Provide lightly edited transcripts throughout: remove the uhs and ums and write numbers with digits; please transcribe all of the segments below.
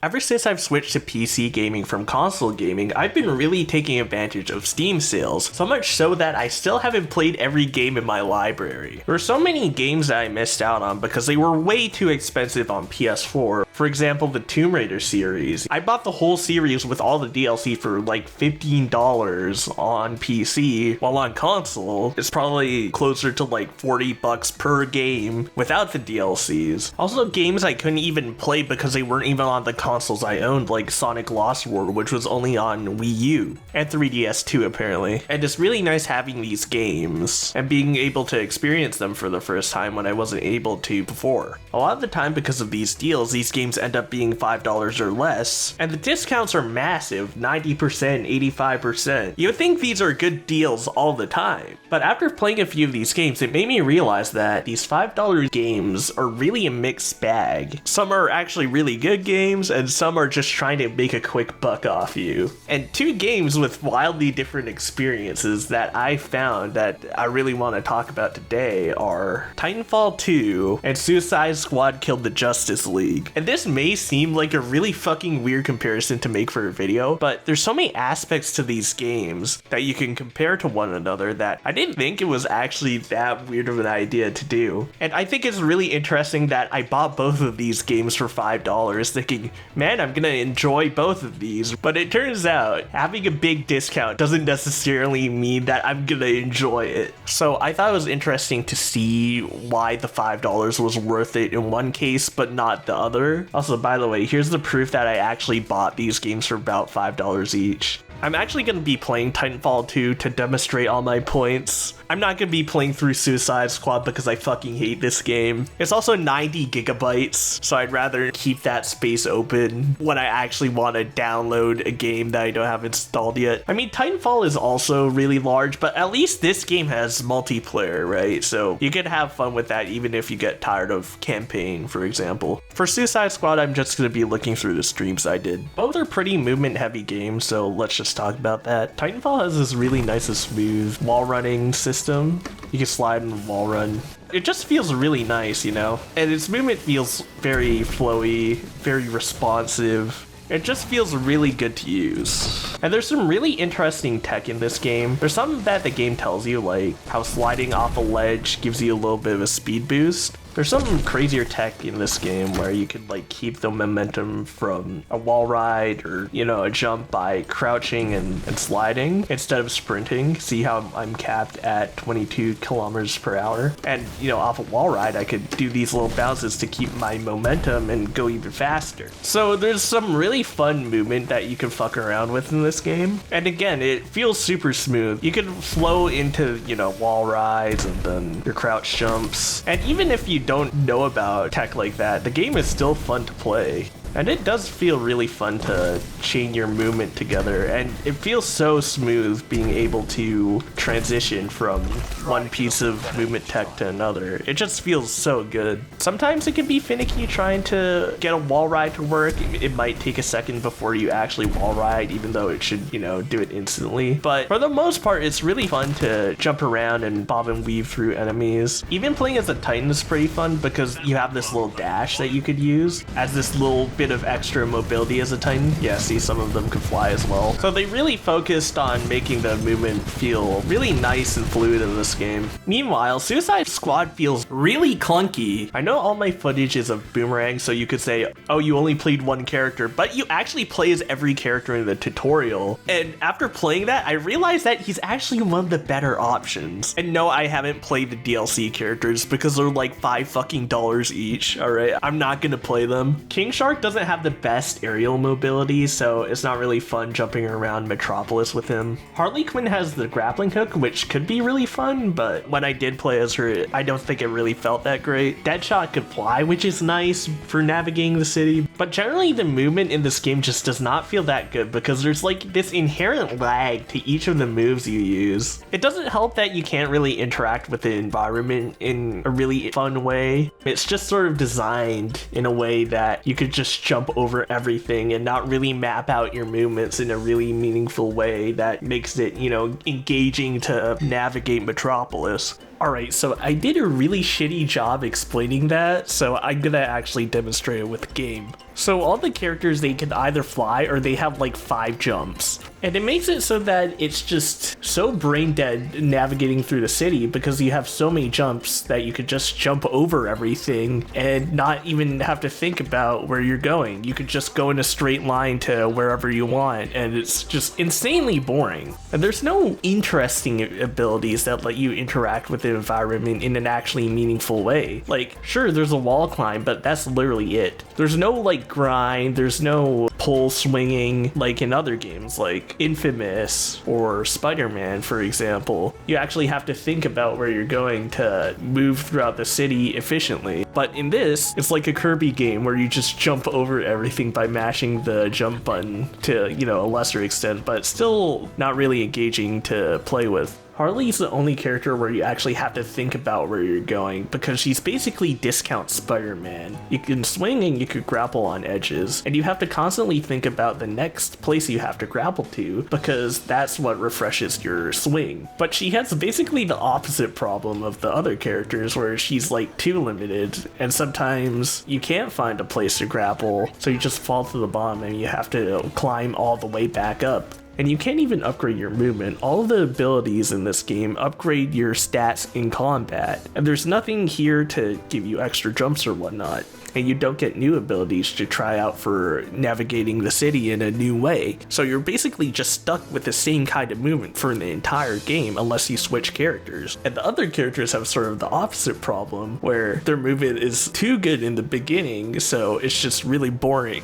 Ever since I've switched to PC gaming from console gaming, I've been really taking advantage of Steam sales, so much so that I still haven't played every game in my library. There are so many games that I missed out on because they were way too expensive on PS4. For example, the Tomb Raider series. I bought the whole series with all the DLC for like $15 on PC, while on console, it's probably closer to like $40 per game without the DLCs. Also, games I couldn't even play because they weren't even on the consoles I owned, like Sonic Lost World, which was only on Wii U and 3DS too, apparently. And it's really nice having these games and being able to experience them for the first time when I wasn't able to before. A lot of the time, because of these deals, these games end up being $5 or less, and the discounts are massive, 90%, 85%. You would think these are good deals all the time, but after playing a few of these games, it made me realize that these $5 games are really a mixed bag. Some are actually really good games, and some are just trying to make a quick buck off you. And two games with wildly different experiences that I found that I really want to talk about today are Titanfall 2 and Suicide Squad Killed the Justice League. And this may seem like a really fucking weird comparison to make for a video, but there's so many aspects to these games that you can compare to one another that I didn't think it was actually that weird of an idea to do. And I think it's really interesting that I bought both of these games for $5 thinking, man, I'm gonna enjoy both of these. But it turns out having a big discount doesn't necessarily mean that I'm gonna enjoy it. So I thought it was interesting to see why the $5 was worth it in one case but not the other. Also, by the way, here's the proof that I actually bought these games for about $5 each. I'm actually going to be playing Titanfall 2 to demonstrate all my points. I'm not going to be playing through Suicide Squad because I fucking hate this game. It's also 90 gigabytes, so I'd rather keep that space open when I actually want to download a game that I don't have installed yet. I mean, Titanfall is also really large, but at least this game has multiplayer, right? So you can have fun with that even if you get tired of campaign, for example. For Suicide Squad, I'm just going to be looking through the streams I did. Both are pretty movement-heavy games, so let's just talk about that. Titanfall has this really nice and smooth wall running system. You can slide and wall run. It just feels really nice, you know? And its movement feels very flowy, very responsive. It just feels really good to use. And there's some really interesting tech in this game. There's something that the game tells you, like how sliding off a ledge gives you a little bit of a speed boost. There's some crazier tech in this game where you can like keep the momentum from a wall ride or, you know, a jump by crouching and sliding instead of sprinting. See how I'm capped at 22 kilometers per hour? And, you know, off a wall ride, I could do these little bounces to keep my momentum and go even faster. So there's some really fun movement that you can fuck around with in this game. And again, it feels super smooth. You can flow into, you know, wall rides and then your crouch jumps. And even if you don't know about tech like that, the game is still fun to play. And it does feel really fun to chain your movement together, and it feels so smooth being able to transition from one piece of movement tech to another. It just feels so good. Sometimes it can be finicky trying to get a wall ride to work. It might take a second before you actually wall ride, even though it should, you know, do it instantly. But for the most part, it's really fun to jump around and bob and weave through enemies. Even playing as a Titan is pretty fun because you have this little dash that you could use as this little bit of extra mobility as a Titan. Yeah, see, some of them could fly as well. So they really focused on making the movement feel really nice and fluid in this game. Meanwhile, Suicide Squad feels really clunky. I know all my footage is of Boomerang, so you could say, oh, you only played one character, but you actually play as every character in the tutorial. And after playing that, I realized that he's actually one of the better options. And no, I haven't played the DLC characters because they're like $5 fucking each, alright? I'm not gonna play them. King Shark doesn't have the best aerial mobility, so it's not really fun jumping around Metropolis with him. Harley Quinn has the grappling hook, which could be really fun, but when I did play as her, I don't think it really felt that great. Deadshot could fly, which is nice for navigating the city, but generally the movement in this game just does not feel that good because there's like this inherent lag to each of the moves you use. It doesn't help that you can't really interact with the environment in a really fun way. It's just sort of designed in a way that you could just jump over everything and not really map out your movements in a really meaningful way that makes it, you know, engaging to navigate Metropolis. Alright, so I did a really shitty job explaining that, so I'm gonna actually demonstrate it with the game. So all the characters, they can either fly or they have like 5 jumps. And it makes it so that it's just so brain dead navigating through the city because you have so many jumps that you could just jump over everything and not even have to think about where you're going. You could just go in a straight line to wherever you want, and it's just insanely boring. And there's no interesting abilities that let you interact with the environment in an actually meaningful way. Like, sure, there's a wall climb, but that's literally it. There's no like grind, there's no pole swinging like in other games like Infamous or Spider-Man, for example. You actually have to think about where you're going to move throughout the city efficiently. But in this, it's like a Kirby game where you just jump over everything by mashing the jump button to, you know, a lesser extent, but still not really engaging to play with. Harley's the only character where you actually have to think about where you're going because she's basically discount Spider-Man. You can swing and you could grapple on edges, and you have to constantly think about the next place you have to grapple to because that's what refreshes your swing. But she has basically the opposite problem of the other characters where she's like too limited, and sometimes you can't find a place to grapple, so you just fall to the bottom and you have to climb all the way back up. And you can't even upgrade your movement. All of the abilities in this game upgrade your stats in combat, and there's nothing here to give you extra jumps or whatnot. And you don't get new abilities to try out for navigating the city in a new way. So you're basically just stuck with the same kind of movement for the entire game unless you switch characters. And the other characters have sort of the opposite problem where their movement is too good in the beginning, so it's just really boring.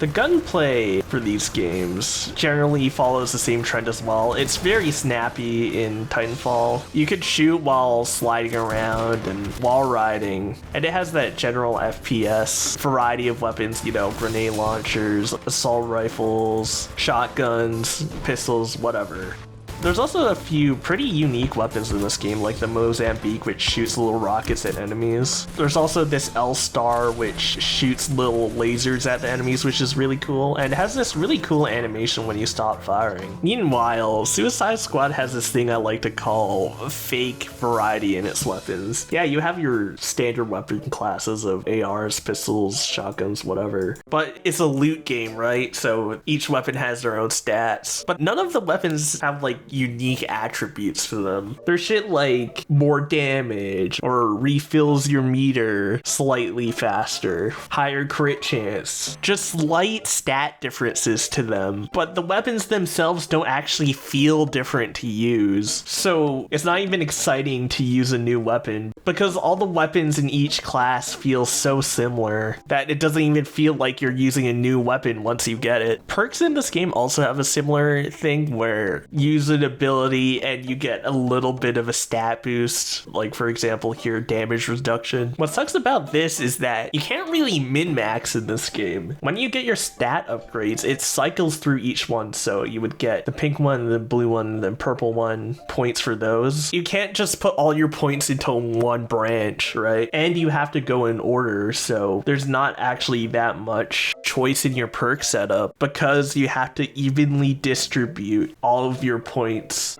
The gunplay for these games generally follows the same trend as well. It's very snappy in Titanfall. You could shoot while sliding around and while riding, and it has that general FPS variety of weapons, you know, grenade launchers, assault rifles, shotguns, pistols, whatever. There's also a few pretty unique weapons in this game, like the Mozambique, which shoots little rockets at enemies. There's also this L-Star, which shoots little lasers at the enemies, which is really cool, and it has this really cool animation when you stop firing. Meanwhile, Suicide Squad has this thing I like to call fake variety in its weapons. Yeah, you have your standard weapon classes of ARs, pistols, shotguns, whatever, but it's a loot game, right? So each weapon has their own stats, but none of the weapons have like unique attributes to them. There's shit like more damage or refills your meter slightly faster, higher crit chance, just slight stat differences to them, but the weapons themselves don't actually feel different to use. So it's not even exciting to use a new weapon because all the weapons in each class feel so similar that it doesn't even feel like you're using a new weapon once you get it. Perks in this game also have a similar thing where use an ability and you get a little bit of a stat boost, like for example here, damage reduction. What sucks about this is that you can't really min-max in this game. When you get your stat upgrades, it cycles through each one, so you would get the pink one, the blue one, the purple one, points for those. You can't just put all your points into one branch, right? And you have to go in order, so there's not actually that much choice in your perk setup because you have to evenly distribute all of your points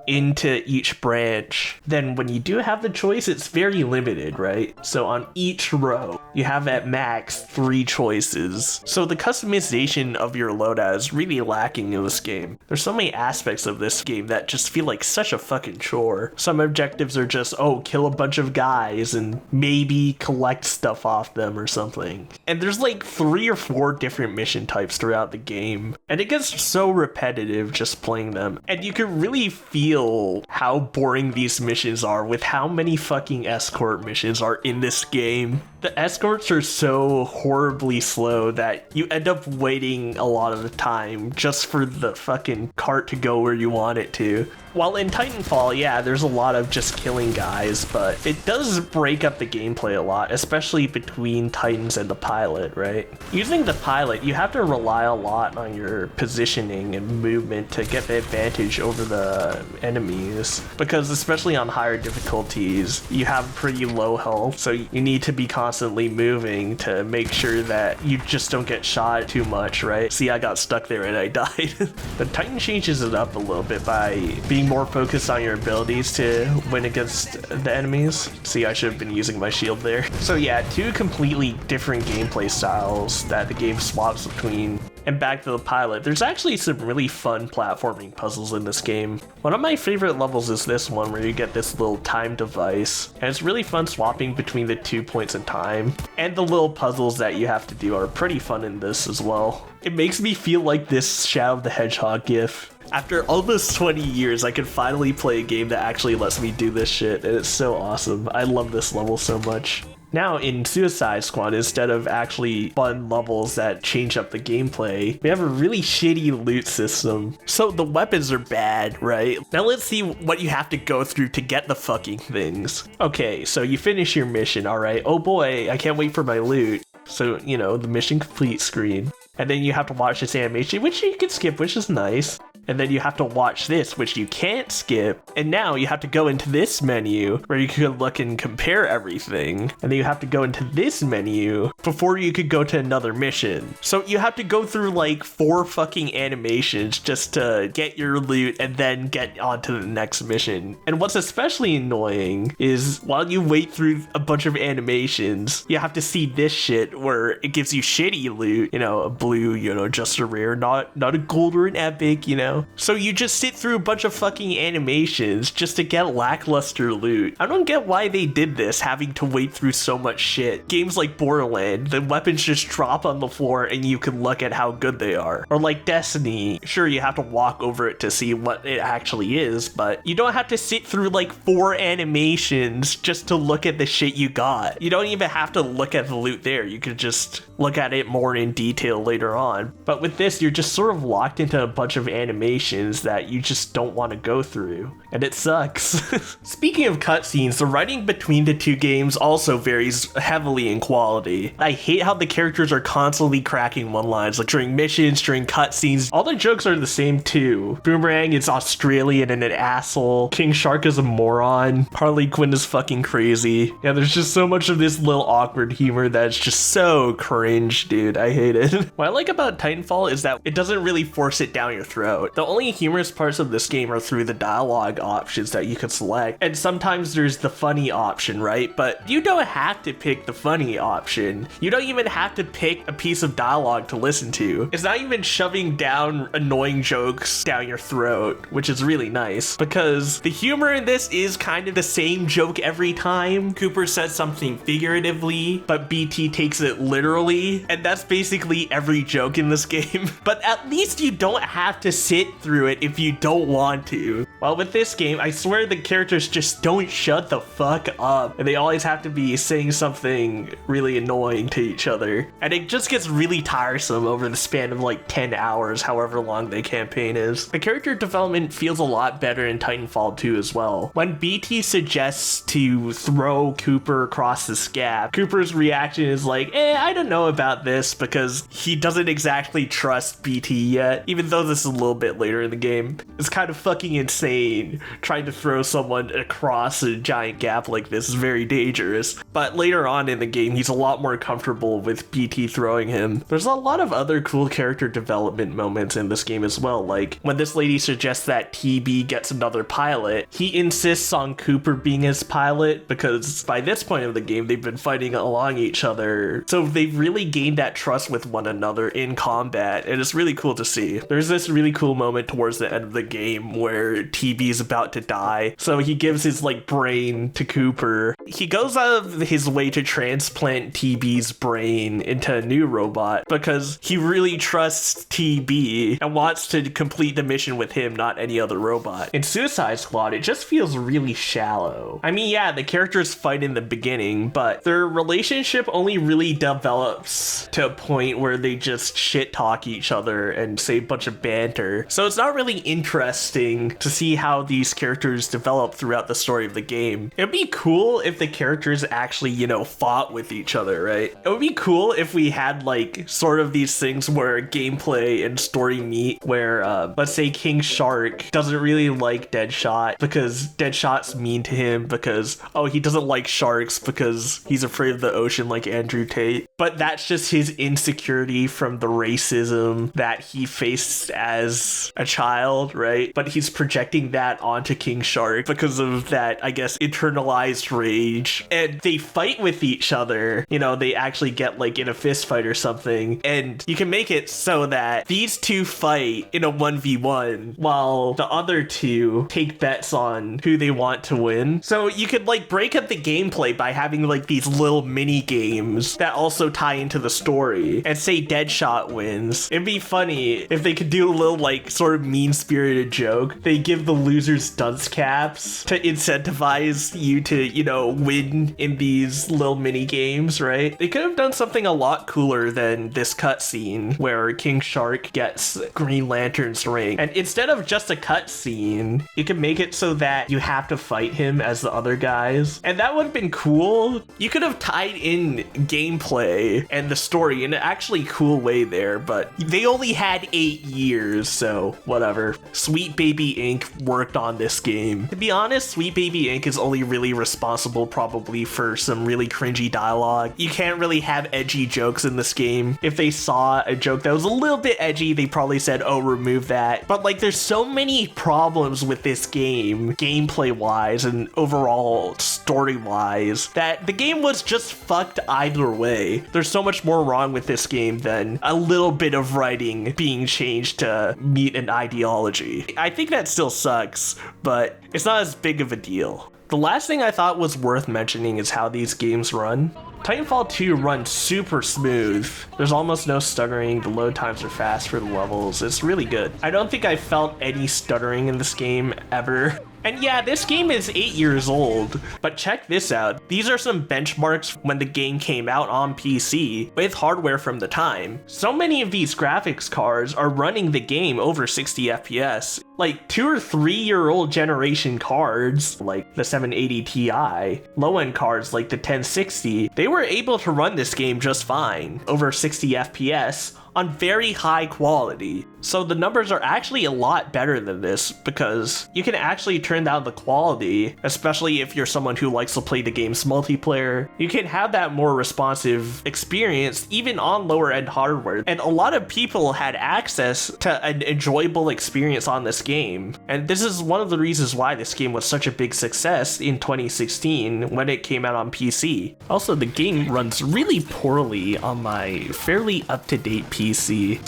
into each branch. Then when you do have the choice, it's very limited, right? So on each row, you have at max 3 choices. So the customization of your loadout is really lacking in this game. There's so many aspects of this game that just feel like such a fucking chore. Some objectives are just, oh, kill a bunch of guys and maybe collect stuff off them or something. And there's like 3 or 4 different mission types throughout the game. And it gets so repetitive just playing them. And you can really feel how boring these missions are with how many fucking escort missions are in this game. The escorts are so horribly slow that you end up waiting a lot of the time just for the fucking cart to go where you want it to. While in Titanfall, yeah, there's a lot of just killing guys, but it does break up the gameplay a lot, especially between Titans and the pilot, right? Using the pilot pilot, you have to rely a lot on your positioning and movement to get the advantage over the enemies, because especially on higher difficulties, you have pretty low health, so you need to be constantly moving to make sure that you just don't get shot too much, right? See, I got stuck there and I died. But Titan changes it up a little bit by being more focused on your abilities to win against the enemies. See, I should have been using my shield there. So yeah, two completely different gameplay styles that the game swaps between. And back to the pilot, there's actually some really fun platforming puzzles in this game. One of my favorite levels is this one where you get this little time device, and it's really fun swapping between the 2 points in time. And the little puzzles that you have to do are pretty fun in this as well. It makes me feel like this Shadow of the Hedgehog gif. After almost 20 years, I can finally play a game that actually lets me do this shit, and it's so awesome. I love this level so much. Now in Suicide Squad, instead of actually fun levels that change up the gameplay, we have a really shitty loot system. So the weapons are bad, right? Now let's see what you have to go through to get the fucking things. Okay, so you finish your mission, alright. Oh boy, I can't wait for my loot. So, you know, the mission complete screen. And then you have to watch this animation, which you can skip, which is nice. And then you have to watch this, which you can't skip. And now you have to go into this menu where you can look and compare everything. And then you have to go into this menu before you could go to another mission. So you have to go through like 4 fucking animations just to get your loot and then get onto the next mission. And what's especially annoying is while you wait through a bunch of animations, you have to see this shit where it gives you shitty loot, you know, a blue, you know, just a rare, not a gold or an epic, you know. So you just sit through a bunch of fucking animations just to get lackluster loot. I don't get why they did this, having to wait through so much shit. Games like Borderlands, the weapons just drop on the floor and you can look at how good they are. Or like Destiny, sure, you have to walk over it to see what it actually is, but you don't have to sit through like 4 animations just to look at the shit you got. You don't even have to look at the loot there. You could just look at it more in detail later on. But with this, you're just sort of locked into a bunch of animations that you just don't want to go through, and it sucks. Speaking of cutscenes, the writing between the two games also varies heavily in quality. I hate how the characters are constantly cracking one-liners, like during missions, during cutscenes. All the jokes are the same too. Boomerang is Australian and an asshole. King Shark is a moron. Harley Quinn is fucking crazy. Yeah, there's just so much of this little awkward humor that's just so cringe, dude. I hate it. What I like about Titanfall is that it doesn't really force it down your throat. The only humorous parts of this game are through the dialogue options that you can select, and sometimes there's the funny option, right? But you don't have to pick the funny option. You don't even have to pick a piece of dialogue to listen to. It's not even shoving down annoying jokes down your throat, which is really nice, because the humor in this is kind of the same joke every time. Cooper says something figuratively, but BT takes it literally, and that's basically every joke in this game. But at least you don't have to sit through it if you don't want to. While with this game, I swear the characters just don't shut the fuck up, and they always have to be saying something really annoying to each other, and it just gets really tiresome over the span of like 10 hours, however long the campaign is. The character development feels a lot better in Titanfall 2 as well. When BT suggests to throw Cooper across this gap, Cooper's reaction is like, I don't know about this, because he doesn't exactly trust BT yet, even though this is a little bit later in the game. It's kind of fucking insane trying to throw someone across a giant gap like this is very dangerous. But later on in the game, he's a lot more comfortable with BT throwing him. There's a lot of other cool character development moments in this game as well, like when this lady suggests that TB gets another pilot, he insists on Cooper being his pilot because by this point of the game, they've been fighting along each other. So they've really gained that trust with one another in combat, and it's really cool to see. There's this really cool moment towards the end of the game where TB is about to die, so he gives his like brain to Cooper. He goes out of his way to transplant TB's brain into a new robot because he really trusts TB and wants to complete the mission with him, not any other robot. In Suicide Squad, it just feels really shallow. I mean, yeah, the characters fight in the beginning, but their relationship only really develops develops to a point where they just shit talk each other and say a bunch of banter. So it's not really interesting to see how these characters develop throughout the story of the game. It'd be cool if the characters actually, you know, fought with each other, right? It would be cool if we had like sort of these things where gameplay and story meet, where let's say King Shark doesn't really like Deadshot because Deadshot's mean to him because, oh, he doesn't like sharks because he's afraid of the ocean like Andrew Tate. But that's just his insecurity from the racism that he faced as a child, right? But he's projecting that onto King Shark because of that, I guess, internalized rage. And they fight with each other. You know, they actually get like in a fist fight or something. And you can make it so that these two fight in a 1v1 while the other two take bets on who they want to win. So you could like break up the gameplay by having like these little mini games that also tie into the story, and say Deadshot wins. It'd be funny if they could do a little like sort of mean-spirited joke. They give the losers dunce caps to incentivize you to, you know, win in these little mini games, right? They could have done something a lot cooler than this cutscene where King Shark gets Green Lantern's ring. And instead of just a cutscene, you could make it so that you have to fight him as the other guys. And that would have been cool. You could have tied in gameplay and the story in an actually cool way there, but they only had 8 years, so whatever. Sweet Baby Inc. worked on this game. To be honest, Sweet Baby Inc. is only really responsible probably for some really cringy dialogue. You can't really have edgy jokes in this game. If they saw a joke that was a little bit edgy, they probably said, oh, remove that. But like, there's so many problems with this game, gameplay-wise and overall story-wise, that the game was just fucked either way. There's so much more wrong with this game than a little bit of writing being changed to meet an ideology. I think that still sucks, but it's not as big of a deal. The last thing I thought was worth mentioning is how these games run. Titanfall 2 runs super smooth. There's almost no stuttering, the load times are fast for the levels, it's really good. I don't think I felt any stuttering in this game ever. And yeah, this game is 8 years old, but check this out. These are some benchmarks when the game came out on PC with hardware from the time. So many of these graphics cards are running the game over 60 FPS. Like 2 or 3 year old generation cards, like the 780 Ti, low-end cards like the 1060, they were able to run this game just fine, over 60 FPS, on very high quality. So the numbers are actually a lot better than this because you can actually turn down the quality, especially if you're someone who likes to play the game's multiplayer. You can have that more responsive experience even on lower end hardware. And a lot of people had access to an enjoyable experience on this game. And this is one of the reasons why this game was such a big success in 2016 when it came out on PC. Also, the game runs really poorly on my fairly up-to-date PC.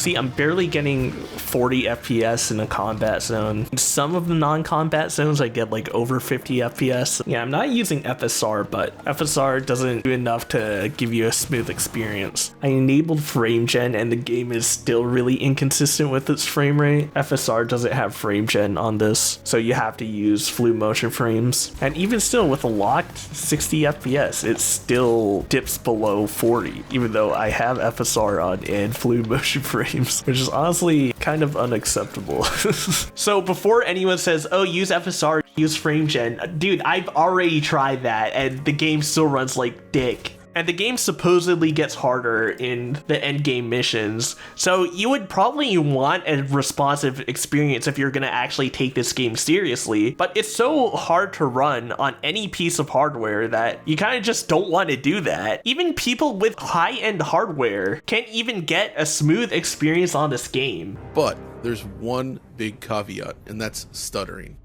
See, I'm barely getting 40 FPS in a combat zone. In some of the non-combat zones, I get like over 50 FPS. Yeah, I'm not using FSR, but FSR doesn't do enough to give you a smooth experience. I enabled frame gen and the game is still really inconsistent with its frame rate. FSR doesn't have frame gen on this, so you have to use fluid motion frames. And even still, with a locked 60 FPS, it still dips below 40, even though I have FSR on and fluid motion frames, which is honestly kind of unacceptable. So before anyone says, oh, use FSR, use frame gen, dude, I've already tried that and the game still runs like dick. And the game supposedly gets harder in the end game missions. So you would probably want a responsive experience if you're gonna actually take this game seriously, but it's so hard to run on any piece of hardware that you kind of just don't want to do that. Even people with high-end hardware can't even get a smooth experience on this game. But there's one big caveat, and that's stuttering.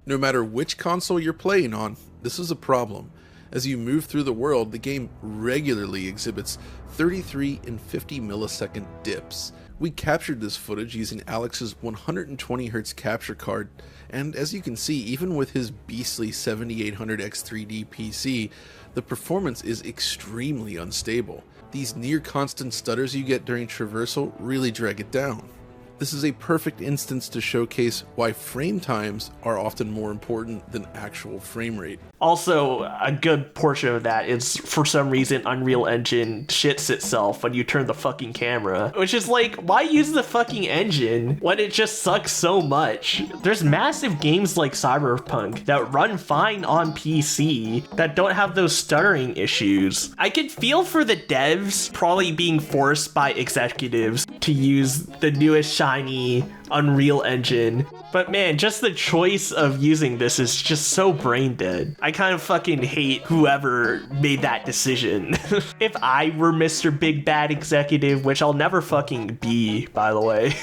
No matter which console you're playing on, this is a problem. As you move through the world, the game regularly exhibits 33 and 50 millisecond dips. We captured this footage using Alex's 120Hz capture card, and as you can see, even with his beastly 7800X3D PC, the performance is extremely unstable. These near constant stutters you get during traversal really drag it down. This is a perfect instance to showcase why frame times are often more important than actual frame rate. Also, a good portion of that is, for some reason, Unreal Engine shits itself when you turn the fucking camera. Which is like, why use the fucking engine when it just sucks so much? There's massive games like Cyberpunk that run fine on PC that don't have those stuttering issues. I could feel for the devs probably being forced by executives to use the newest shiny Unreal Engine, but man, just the choice of using this is just so brain dead. I kind of fucking hate whoever made that decision. If I were Mr. Big Bad Executive, which I'll never fucking be, by the way,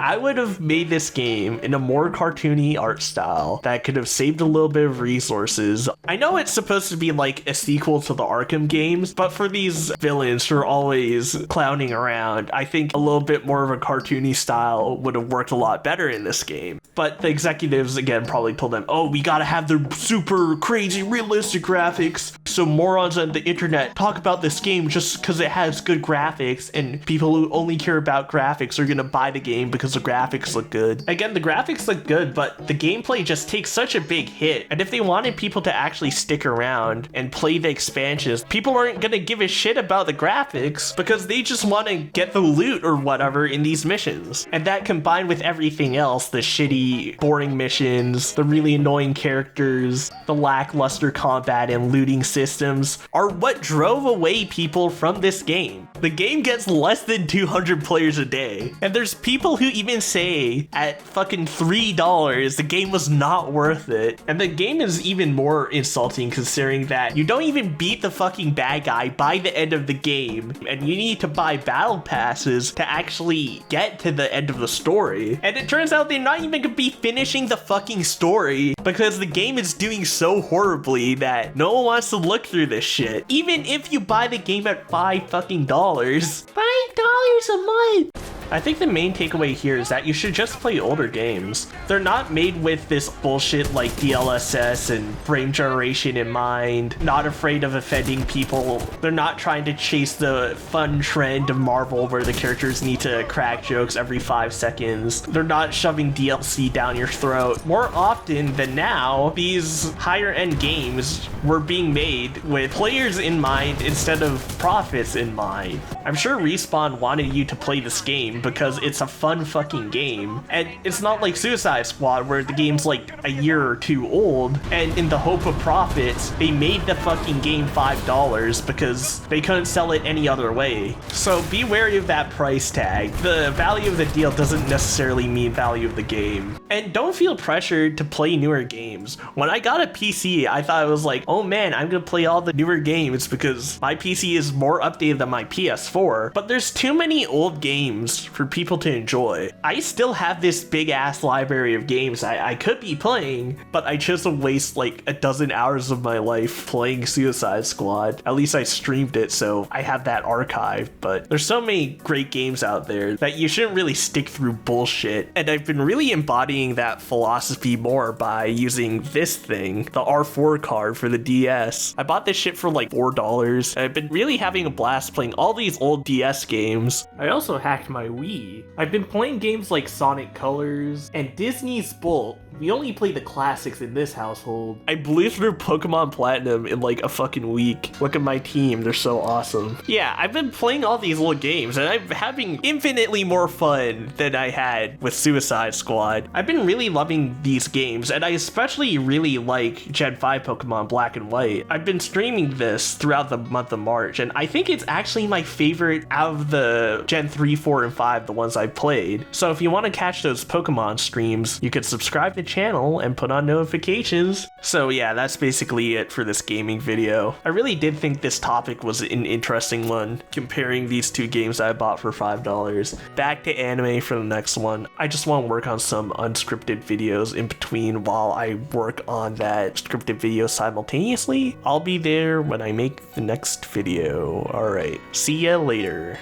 I would have made this game in a more cartoony art style that could have saved a little bit of resources. I know it's supposed to be like a sequel to the Arkham games, but for these villains who are always clowning around, I think a little bit more of a cartoony style would have worked a lot better in this game. But the executives, again, probably told them, oh, we gotta have the super crazy realistic graphics so morons on the internet talk about this game just because it has good graphics, and people who only care about graphics are gonna buy the game because the graphics look good. Again, the graphics look good, but the gameplay just takes such a big hit, and if they wanted people to actually stick around and play the expansions, people aren't gonna give a shit about the graphics because they just want to get the loot or whatever in these missions. And that combined with everything else, the shitty, boring missions, the really annoying characters, the lackluster combat and looting systems, are what drove away people from this game. The game gets less than 200 players a day, and there's people who even say at fucking $3 the game was not worth it. And the game is even more insulting considering that you don't even beat the fucking bad guy by the end of the game, and you need to buy battle passes to actually get to the end of the story. And it turns out they're not even gonna be finishing the fucking story because the game is doing so horribly that no one wants to look through this shit. Even if you buy the game at $5 fucking dollars. $5 a month! I think the main takeaway here is that you should just play older games. They're not made with this bullshit like DLSS and frame generation in mind, not afraid of offending people. They're not trying to chase the fun trend of Marvel where the characters need to crack jokes every 5 seconds. They're not shoving DLC down your throat. More often than now, these higher end games were being made with players in mind instead of profits in mind. I'm sure Respawn wanted you to play this game because it's a fun fucking game, and it's not like Suicide Squad where the game's like a year or two old, and in the hope of profits they made the fucking game $5 because they couldn't sell it any other way. So be wary of that price tag. The value of the deal doesn't necessarily mean value of the game, and don't feel pressured to play newer games. When I got a PC, I thought it was like, oh man, I'm gonna play all the newer games because my PC is more updated than my PS4, but there's too many old games for people to enjoy. I still have this big ass library of games I could be playing, but I chose to waste like a dozen hours of my life playing Suicide Squad. At least I streamed it, so I have that archive, but there's so many great games out there that you shouldn't really stick through bullshit, and I've been really embodying that philosophy more by using this thing, the R4 card for the DS. I bought this shit for like $4, and I've been really having a blast playing all these old DS games. I also hacked my Wii. I've been playing games like Sonic Colors and Disney's Bolt. We only play the classics in this household. I blew through Pokemon Platinum in like a fucking week. Look at my team, they're so awesome. Yeah, I've been playing all these old games and I'm having infinitely more fun than I had with Suicide Squad. I've been really loving these games, and I especially really like Gen 5 Pokemon Black and White. I've been streaming this throughout the month of March, and I think it's actually my favorite out of the Gen 3, 4, and 5, the ones I've played. So if you want to catch those Pokemon streams, you could subscribe to the channel and put on notifications. So yeah, that's basically it for this gaming video. I really did think this topic was an interesting one, comparing these two games I bought for $5. Back to anime for the next one. I just want to work on some unscripted videos in between while I work on that scripted video simultaneously. I'll be there when I make the next video. Alright, see ya later.